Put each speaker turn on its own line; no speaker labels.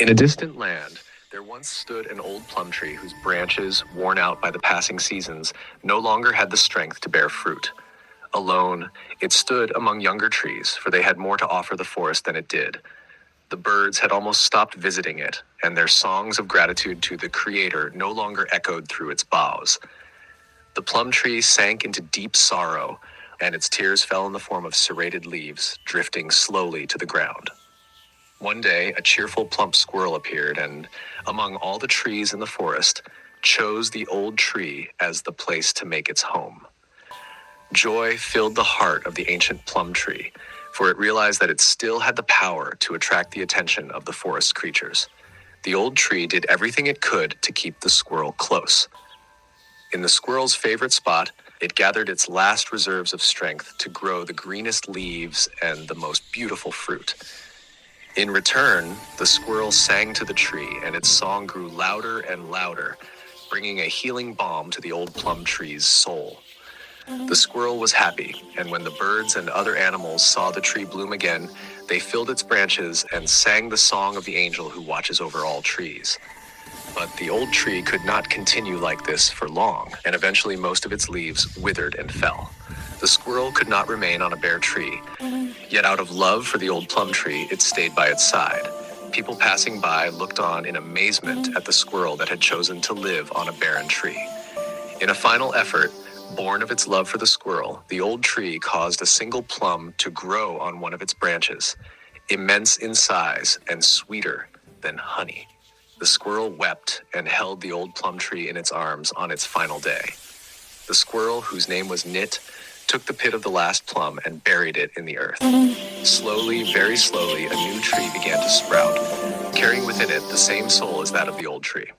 In a distant land, there once stood an old plum tree whose branches, worn out by the passing seasons, no longer had the strength to bear fruit. Alone, it stood among younger trees, for they had more to offer the forest than it did. The birds had almost stopped visiting it, and their songs of gratitude to the Creator no longer echoed through its boughs. The plum tree sank into deep sorrow, and its tears fell in the form of serrated leaves, drifting slowly to the ground. One day, a cheerful plump squirrel appeared and, among all the trees in the forest, chose the old tree as the place to make its home. Joy filled the heart of the ancient plum tree, for it realized that it still had the power to attract the attention of the forest creatures. The old tree did everything it could to keep the squirrel close. In the squirrel's favorite spot, it gathered its last reserves of strength to grow the greenest leaves and the most beautiful fruit. In return, the squirrel sang to the tree, and its song grew louder and louder, bringing a healing balm to the old plum tree's soul. The squirrel was happy, and when the birds and other animals saw the tree bloom again, they filled its branches and sang the song of the angel who watches over all trees. But the old tree could not continue like this for long, and eventually most of its leaves withered and fell. The squirrel could not remain on a bare tree, yet out of love for the old plum tree, it stayed by its side. People passing by looked on in amazement at the squirrel that had chosen to live on a barren tree. In a final effort, born of its love for the squirrel, the old tree caused a single plum to grow on one of its branches, immense in size and sweeter than honey. The squirrel wept and held the old plum tree in its arms on its final day. The squirrel, whose name was Knit, took the pit of the last plum and buried it in the earth. Slowly, very slowly, a new tree began to sprout, carrying within it the same soul as that of the old tree.